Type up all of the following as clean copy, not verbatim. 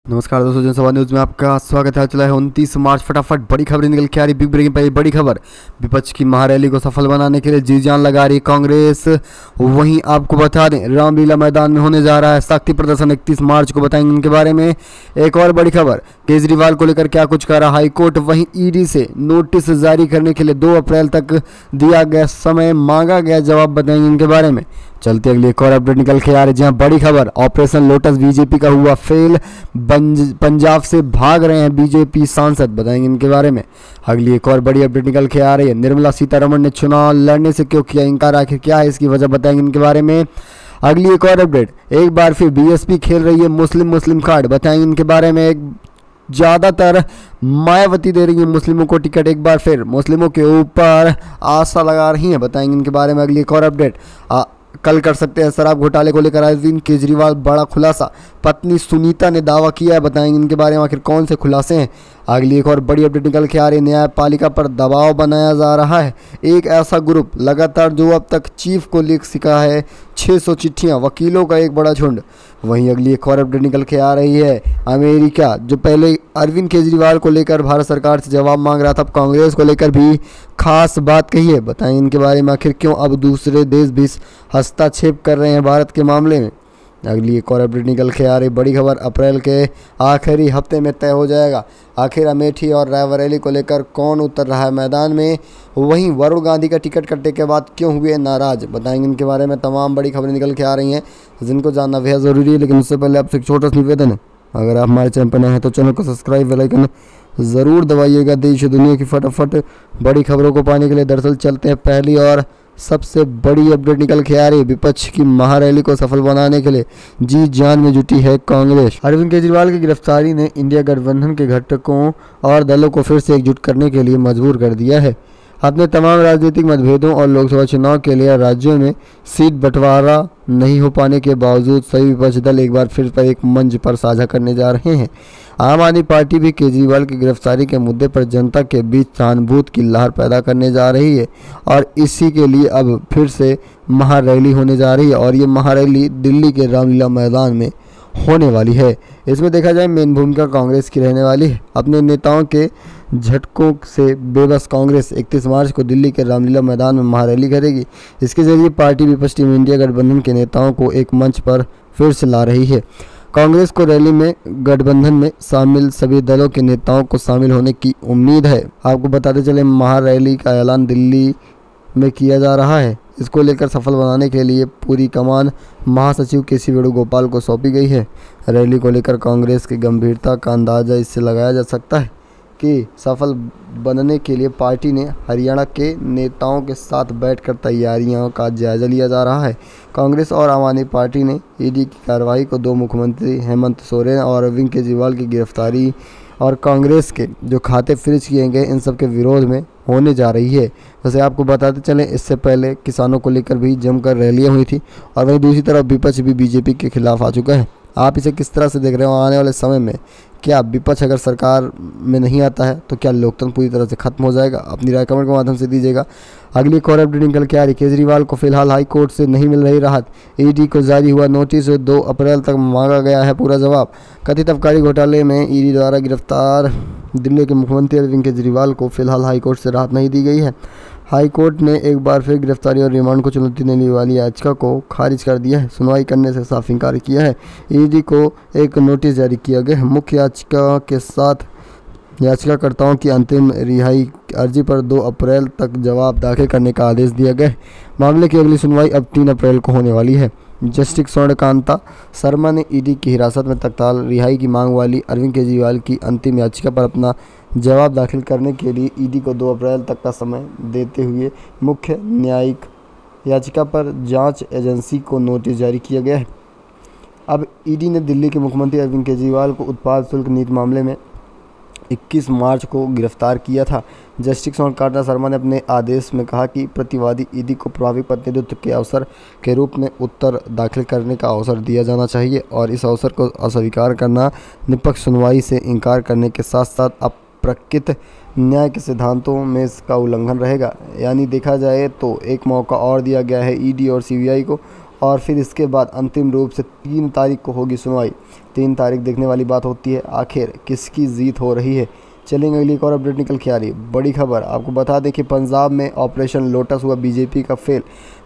नमस्कार दोस्तों, जनसभा न्यूज़ में आपका स्वागत है। चला है 29 मार्च। फटाफट बड़ी खबर निकल के आ रही, बिग ब्रेकिंग पहली बड़ी खबर। विपक्ष की महारैली को सफल बनाने के लिए जी जान लगा रही कांग्रेस। वहीं आपको बता दें, रामलीला मैदान में होने जा रहा है शक्ति प्रदर्शन 31 मार्च को, बताएंगे इनके बारे में। एक और बड़ी खबर, केजरीवाल को लेकर क्या कुछ कह रहा हाईकोर्ट। वहीं ईडी से नोटिस जारी करने के लिए 2 अप्रैल तक दिया गया समय, मांगा गया जवाब, बताएंगे इनके बारे में। चलते अगली एक और अपडेट निकल के आ रही, जहां बड़ी खबर, ऑपरेशन लोटस बीजेपी का हुआ फेल, पंजाब से भाग रहे हैं बीजेपी सांसद, बताएंगे इनके बारे में। अगली एक और बड़ी अपडेट निकल के आ रही है, निर्मला सीतारमण ने चुनाव लड़ने से क्यों किया इनकार, आखिर क्या है इसकी वजह, बताएंगे इनके बारे में। अगली एक और अपडेट, एक बार फिर बीएसपी खेल रही है मुस्लिम कार्ड, बताएंगे इनके बारे में। एक ज़्यादातर मायावती दे रही है मुस्लिमों को टिकट, एक बार फिर मुस्लिमों के ऊपर आशा लगा रही हैं, बताएंगे इनके बारे में। अगली एक और अपडेट, कल कर सकते हैं शराब घोटाले को लेकर अरविंद केजरीवाल बड़ा खुलासा, पत्नी सुनीता ने दावा किया है, बताएंगे इनके बारे में आखिर कौन से खुलासे हैं। अगली एक और बड़ी अपडेट निकल के आ रही है, न्यायपालिका पर दबाव बनाया जा रहा है एक ऐसा ग्रुप लगातार जो अब तक चीफ को लिख सका है 600 चिट्ठियां, वकीलों का एक बड़ा झुंड। वहीं अगली एक और अपडेट निकल के आ रही है, अमेरिका जो पहले अरविंद केजरीवाल को लेकर भारत सरकार से जवाब मांग रहा था, अब कांग्रेस को लेकर भी खास बात कही है, बताएंगे इनके बारे में। आखिर क्यों अब दूसरे देश भी हस्तक्षेप कर रहे हैं भारत के मामले में। अगली एक और अपडेट निकल के आ रही, बड़ी खबर, अप्रैल के आखिरी हफ्ते में तय हो जाएगा आखिर अमेठी और रायबरेली को लेकर कौन उतर रहा है मैदान में। वहीं वरुण गांधी का टिकट कटने के बाद क्यों हुए नाराज, बताएंगे इनके बारे में। तमाम बड़ी खबरें निकल के आ रही हैं जिनको जानना बेहद ज़रूरी है, लेकिन उससे पहले आपसे एक छोटा सा निवेदन है, अगर आप हमारे चैनल पर नए हैं तो चैनल को सब्सक्राइब, बेल आइकन ज़रूर दबाइएगा। देश दुनिया की फटाफट बड़ी खबरों को पाने के लिए दरअसल चलते हैं पहली और सबसे बड़ी अपडेट निकल के आ रही है, विपक्ष की महारैली को सफल बनाने के लिए जी जान में जुटी है कांग्रेस। अरविंद केजरीवाल की गिरफ्तारी ने इंडिया गठबंधन के घटकों और दलों को फिर से एकजुट करने के लिए मजबूर कर दिया है। अपने तमाम राजनीतिक मतभेदों और लोकसभा चुनाव के लिए राज्यों में सीट बंटवारा नहीं हो पाने के बावजूद सभी विपक्षी दल एक बार फिर पर एक मंच पर साझा करने जा रहे हैं। आम आदमी पार्टी भी केजरीवाल की गिरफ्तारी के मुद्दे पर जनता के बीच सहानुभूति की लहर पैदा करने जा रही है और इसी के लिए अब फिर से महारैली होने जा रही है और ये महारैली दिल्ली के रामलीला मैदान में होने वाली है। इसमें देखा जाए मेन भूमिका कांग्रेस की रहने वाली है। अपने नेताओं के झटकों से बेबस कांग्रेस 31 मार्च को दिल्ली के रामलीला मैदान में महारैली करेगी। इसके जरिए पार्टी विपक्ष टीम इंडिया गठबंधन के नेताओं को एक मंच पर फिर से ला रही है। कांग्रेस को रैली में गठबंधन में शामिल सभी दलों के नेताओं को शामिल होने की उम्मीद है। आपको बताते चले, महारैली का ऐलान दिल्ली में किया जा रहा है। इसको लेकर सफल बनाने के लिए पूरी कमान महासचिव केसी वेणुगोपाल को सौंपी गई है। रैली को लेकर कांग्रेस की गंभीरता का अंदाजा इससे लगाया जा सकता है कि सफल बनने के लिए पार्टी ने हरियाणा के नेताओं के साथ बैठकर तैयारियों का जायजा लिया जा रहा है। कांग्रेस और आम आदमी पार्टी ने ईडी की कार्रवाई को 2 मुख्यमंत्री हेमंत सोरेन और अरविंद केजरीवाल की गिरफ्तारी और कांग्रेस के जो खाते फ्रीज किए गए, इन सब के विरोध में होने जा रही है। वैसे आपको बताते चलें, इससे पहले किसानों को लेकर भी जमकर रैलियां हुई थी और वहीं दूसरी तरफ विपक्ष भी बीजेपी के खिलाफ आ चुका है। आप इसे किस तरह से देख रहे हो आने वाले समय में? क्या विपक्ष अगर सरकार में नहीं आता है तो क्या लोकतंत्र पूरी तरह से खत्म हो जाएगा? अपनी राय कमेंट के माध्यम से दीजिएगा। अगली एक और अपडेट निकल के आ रही, केजरीवाल को फिलहाल हाई कोर्ट से नहीं मिल रही राहत, ईडी को जारी हुआ नोटिस, 2 अप्रैल तक मांगा गया है पूरा जवाब। कथित आबकारी घोटाले में ईडी द्वारा गिरफ्तार दिल्ली के मुख्यमंत्री अरविंद केजरीवाल को फिलहाल हाई कोर्ट से राहत नहीं दी गई है। हाई कोर्ट ने एक बार फिर गिरफ्तारी और रिमांड को चुनौती देने वाली याचिका को खारिज कर दिया है। सुनवाई करने से साफ इनकार किया है। ईडी को एक नोटिस जारी किया गया है। मुख्य याचिका के साथ याचिकाकर्ताओं की अंतिम रिहाई अर्जी पर 2 अप्रैल तक जवाब दाखिल करने का आदेश दिया गया है। मामले की अगली सुनवाई अब 3 अप्रैल को होने वाली है। जस्टिस स्वर्णकांता शर्मा ने ईडी की हिरासत में तत्काल रिहाई की मांग वाली अरविंद केजरीवाल की अंतिम याचिका पर अपना जवाब दाखिल करने के लिए ईडी को 2 अप्रैल तक का समय देते हुए मुख्य न्यायिक याचिका पर जांच एजेंसी को नोटिस जारी किया गया है। अब ईडी ने दिल्ली के मुख्यमंत्री अरविंद केजरीवाल को उत्पाद शुल्क नीति मामले में 21 मार्च को गिरफ्तार किया था। जस्टिस स्वर्णकांता शर्मा ने अपने आदेश में कहा कि प्रतिवादी ईडी को प्रभावी प्रतिनिधित्व के अवसर के रूप में उत्तर दाखिल करने का अवसर दिया जाना चाहिए और इस अवसर को अस्वीकार करना निष्पक्ष सुनवाई से इनकार करने के साथ साथ अप्रकृत न्याय के सिद्धांतों में इसका उल्लंघन रहेगा। यानी देखा जाए तो एक मौका और दिया गया है ईडी और सीबीआई को और फिर इसके बाद अंतिम रूप से 3 तारीख को होगी सुनवाई। 3 तारीख देखने वाली बात होती है आखिर किसकी जीत हो रही है। चलेंगे अगली एक और अपडेट निकल के आ रही है। बड़ी खबर आपको बता दें कि पंजाब में ऑपरेशन लोटस हुआ बीजेपी का फेल।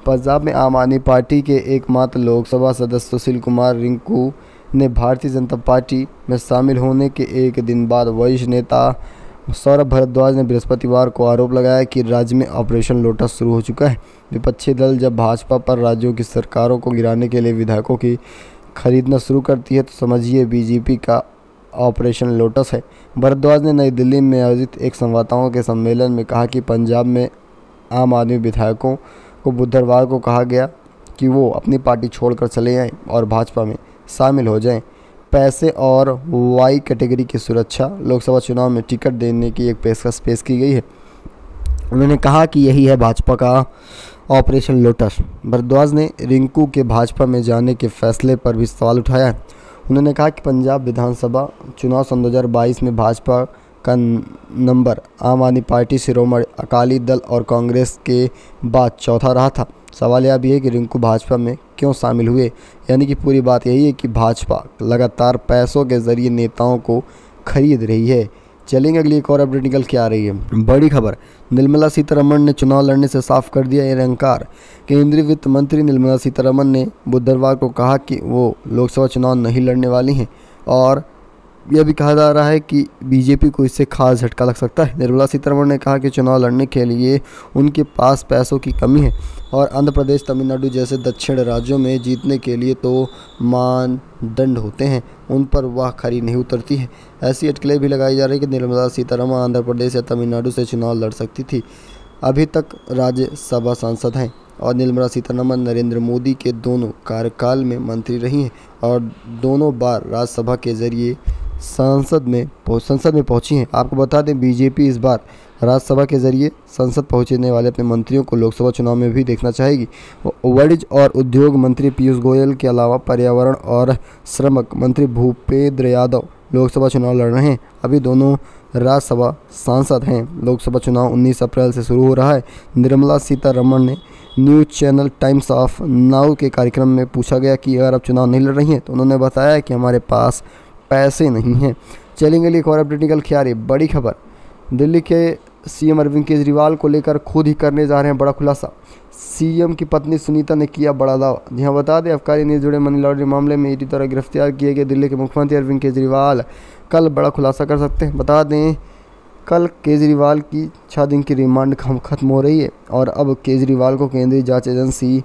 पंजाब में आम आदमी पार्टी के एकमात्र लोकसभा सदस्य सुशील कुमार रिंकू ने भारतीय जनता पार्टी में शामिल होने के एक दिन बाद वरिष्ठ नेता सौरभ भारद्वाज ने बृहस्पतिवार को आरोप लगाया कि राज्य में ऑपरेशन लोटस शुरू हो चुका है। विपक्षी दल जब भाजपा पर राज्यों की सरकारों को गिराने के लिए विधायकों की खरीदना शुरू करती है तो समझिए बीजेपी का ऑपरेशन लोटस है। भारद्वाज ने नई दिल्ली में आयोजित एक संवाददाताओं के सम्मेलन में कहा कि पंजाब में आम आदमी विधायकों को बुधवार को कहा गया कि वो अपनी पार्टी छोड़कर चले आएं और भाजपा में शामिल हो जाएं। पैसे और वाई कैटेगरी की सुरक्षा लोकसभा चुनाव में टिकट देने की एक पेशकश पेश की गई है। उन्होंने कहा कि यही है भाजपा का ऑपरेशन लोटस। भारद्वाज ने रिंकू के भाजपा में जाने के फैसले पर भी सवाल उठाया है। उन्होंने कहा कि पंजाब विधानसभा चुनाव सन 2022 में भाजपा का नंबर आम आदमी पार्टी, शिरोमणि अकाली दल और कांग्रेस के बाद चौथा रहा था। सवाल यह भी है कि रिंकू भाजपा में क्यों शामिल हुए, यानी कि पूरी बात यही है कि भाजपा लगातार पैसों के जरिए नेताओं को खरीद रही है। चलेंगे अगली एक और अपडेट निकल के आ रही है। बड़ी खबर निर्मला सीतारमण ने चुनाव लड़ने से साफ कर दिया इनकार। केंद्रीय वित्त मंत्री निर्मला सीतारमण ने बुधवार को कहा कि वो लोकसभा चुनाव नहीं लड़ने वाली हैं और यह भी कहा जा रहा है कि बीजेपी को इससे खास झटका लग सकता है। निर्मला सीतारमण ने कहा कि चुनाव लड़ने के लिए उनके पास पैसों की कमी है और आंध्र प्रदेश, तमिलनाडु जैसे दक्षिण राज्यों में जीतने के लिए तो मानदंड होते हैं, उन पर वह खरी नहीं उतरती है। ऐसी अटकलें भी लगाई जा रही है कि निर्मला सीतारमण आंध्र प्रदेश या तमिलनाडु से चुनाव लड़ सकती थी। अभी तक राज्यसभा सांसद हैं और निर्मला सीतारमण नरेंद्र मोदी के दोनों कार्यकाल में मंत्री रही हैं और दोनों बार राज्यसभा के जरिए संसद में पहुंची हैं। आपको बता दें बीजेपी इस बार राज्यसभा के जरिए संसद पहुंचने वाले अपने मंत्रियों को लोकसभा चुनाव में भी देखना चाहेगी। वाणिज्य और उद्योग मंत्री पीयूष गोयल के अलावा पर्यावरण और श्रम मंत्री भूपेंद्र यादव लोकसभा चुनाव लड़ रहे हैं। अभी दोनों राज्यसभा सांसद हैं। लोकसभा चुनाव 19 अप्रैल से शुरू हो रहा है। निर्मला सीतारमण ने news channel times of now के कार्यक्रम में पूछा गया कि अगर आप चुनाव नहीं लड़ रही हैं तो उन्होंने बताया कि हमारे पास पैसे नहीं हैं। चलेंगे एक और अपडेट निकल के आ रही। बड़ी खबर दिल्ली के सीएम अरविंद केजरीवाल को लेकर खुद ही करने जा रहे हैं बड़ा खुलासा। सीएम की पत्नी सुनीता ने किया बड़ा दावा। जी हाँ, बता दें आबकारी नीति जुड़े मनी लॉन्ड्रिंग मामले में ईडी द्वारा गिरफ्तार किए गए दिल्ली के मुख्यमंत्री अरविंद केजरीवाल कल बड़ा खुलासा कर सकते हैं। बता दें कल केजरीवाल की 6 दिन की रिमांड खत्म हो रही है और अब केजरीवाल को केंद्रीय जांच एजेंसी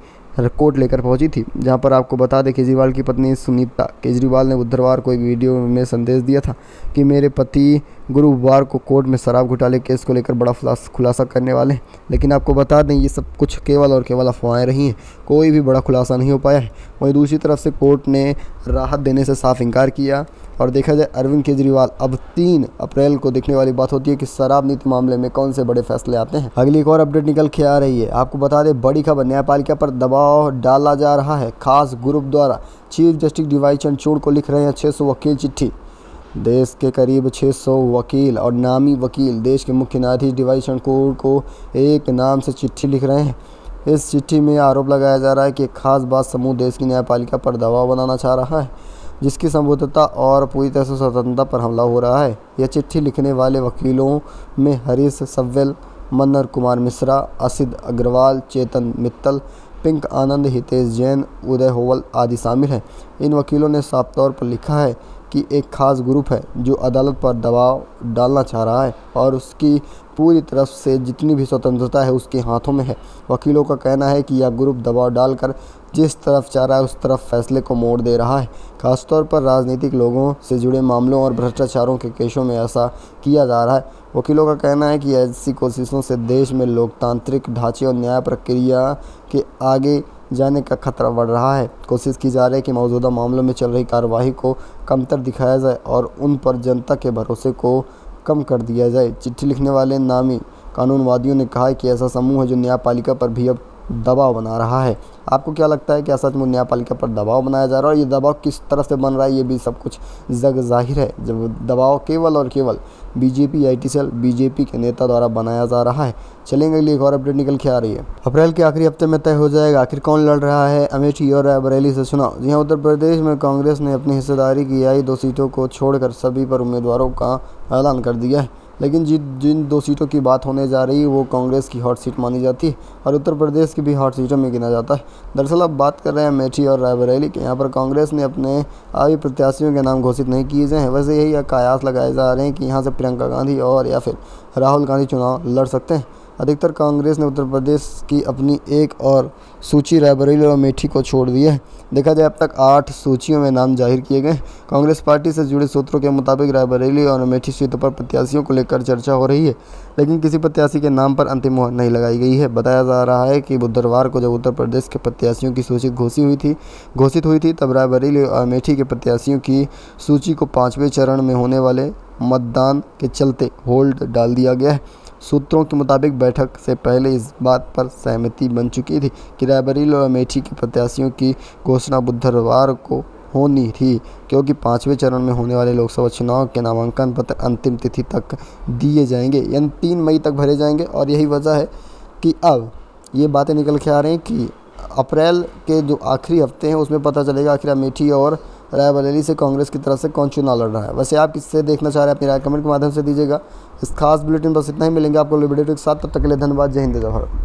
कोर्ट लेकर पहुंची थी, जहां पर आपको बता दें केजरीवाल की पत्नी सुनीता केजरीवाल ने बुधवार को एक वीडियो में संदेश दिया था कि मेरे पति गुरुवार को कोर्ट में शराब घोटाले केस को लेकर बड़ा खुलासा करने वाले हैं। लेकिन आपको बता दें ये सब कुछ केवल और केवल अफवाहें रही हैं, कोई भी बड़ा खुलासा नहीं हो पाया है। वहीं दूसरी तरफ से कोर्ट ने राहत देने से साफ इनकार किया और देखा जाए अरविंद केजरीवाल अब 3 अप्रैल को देखने वाली बात होती है कि शराब नीति मामले में कौन से बड़े फैसले आते हैं। अगली एक और अपडेट निकल के आ रही है। आपको बता दें बड़ी खबर न्यायपालिका पर दबाव डाला जा रहा है। खास ग्रुप द्वारा चीफ जस्टिस डीवाई चंद्रचूड़ को लिख रहे हैं 600 वकील चिट्ठी। देश के करीब 600 वकील और नामी वकील देश के मुख्य न्यायाधीश डीवाई चंद्रचूड़ को एक नाम से चिट्ठी लिख रहे हैं। इस चिट्ठी में आरोप लगाया जा रहा है कि एक खास बात समूह देश की न्यायपालिका पर दबाव बनाना चाह रहा है, जिसकी संबद्धता और पूरी तरह से स्वतंत्रता पर हमला हो रहा है। यह चिट्ठी लिखने वाले वकीलों में हरीश सव्वेल, मन्नर कुमार मिश्रा, असित अग्रवाल, चेतन मित्तल, पिंक आनंद, हितेश जैन, उदय होवल आदि शामिल हैं। इन वकीलों ने साफ तौर पर लिखा है कि एक खास ग्रुप है जो अदालत पर दबाव डालना चाह रहा है और उसकी पूरी तरफ से जितनी भी स्वतंत्रता है उसके हाथों में है। वकीलों का कहना है कि यह ग्रुप दबाव डालकर जिस तरफ चाह रहा है उस तरफ फैसले को मोड़ दे रहा है। खासतौर पर राजनीतिक लोगों से जुड़े मामलों और भ्रष्टाचारों के केसों में ऐसा किया जा रहा है। वकीलों का कहना है कि ऐसी कोशिशों से देश में लोकतांत्रिक ढांचे और न्याय प्रक्रिया के आगे जाने का खतरा बढ़ रहा है। कोशिश की जा रही है कि मौजूदा मामलों में चल रही कार्यवाही को कमतर दिखाया जाए और उन पर जनता के भरोसे को कम कर दिया जाए। चिट्ठी लिखने वाले नामी कानूनवादियों ने कहा है कि ऐसा समूह है जो न्यायपालिका पर भी अब दबाव बना रहा है। आपको क्या लगता है, क्या सचमुच न्यायपालिका पर दबाव बनाया जा रहा है? और ये दबाव किस तरफ से बन रहा है ये भी सब कुछ जग जाहिर है। जब दबाव केवल और केवल बीजेपी IT सेल बीजेपी के नेता द्वारा बनाया जा रहा है। चलेंगे, अगली एक और अपडेट निकल के आ रही है। अप्रैल के आखिरी हफ्ते में तय हो जाएगा आखिर कौन लड़ रहा है अमेठी और रायबरेली से चुनाव। जी हाँ, उत्तर प्रदेश में कांग्रेस ने अपनी हिस्सेदारी की आई 2 सीटों को छोड़कर सभी पर उम्मीदवारों का ऐलान कर दिया है। लेकिन जिन 2 सीटों की बात होने जा रही है वो कांग्रेस की हॉट सीट मानी जाती है और उत्तर प्रदेश की भी हॉट सीटों में गिना जाता है। दरअसल अब बात कर रहे हैं अमेठी और रायबरेली के। यहाँ पर कांग्रेस ने अपने आगे प्रत्याशियों के नाम घोषित नहीं किए गए हैं। वैसे यही कयास लगाए जा रहे हैं कि यहाँ से प्रियंका गांधी और या फिर राहुल गांधी चुनाव लड़ सकते हैं। अधिकतर कांग्रेस ने उत्तर प्रदेश की अपनी एक और सूची रायबरेली और अमेठी को छोड़ दिया है। देखा जाए अब तक 8 सूचियों में नाम जाहिर किए गए। कांग्रेस पार्टी से जुड़े सूत्रों के मुताबिक रायबरेली और अमेठी सीटों पर प्रत्याशियों को लेकर चर्चा हो रही है, लेकिन किसी प्रत्याशी के नाम पर अंतिम मुहर नहीं लगाई गई है। बताया जा रहा है कि बुधवार को जब उत्तर प्रदेश के प्रत्याशियों की सूची घोषित हुई थी तब रायबरेली और अमेठी के प्रत्याशियों की सूची को 5वें चरण में होने वाले मतदान के चलते होल्ड डाल दिया गया है। सूत्रों के मुताबिक बैठक से पहले इस बात पर सहमति बन चुकी थी कि रायबरेली और अमेठी के प्रत्याशियों की घोषणा बुधवार को होनी थी, क्योंकि 5वें चरण में होने वाले लोकसभा चुनाव के नामांकन पत्र अंतिम तिथि तक दिए जाएंगे, यानी 3 मई तक भरे जाएंगे। और यही वजह है कि अब ये बातें निकल के आ रही हैं कि अप्रैल के जो आखिरी हफ्ते हैं उसमें पता चलेगा आखिर अमेठी और रायबरेली से कांग्रेस की तरफ से कौन चुनाव लड़ रहा है। वैसे आप किससे देखना चाह रहे हैं अपनी राय कमेंट के माध्यम से दीजिएगा। इस खास बुलेटिन बस इतना ही, मिलेंगे आपको वीडियो के साथ। तब तक के लिए धन्यवाद। जय हिंद, जय भारत।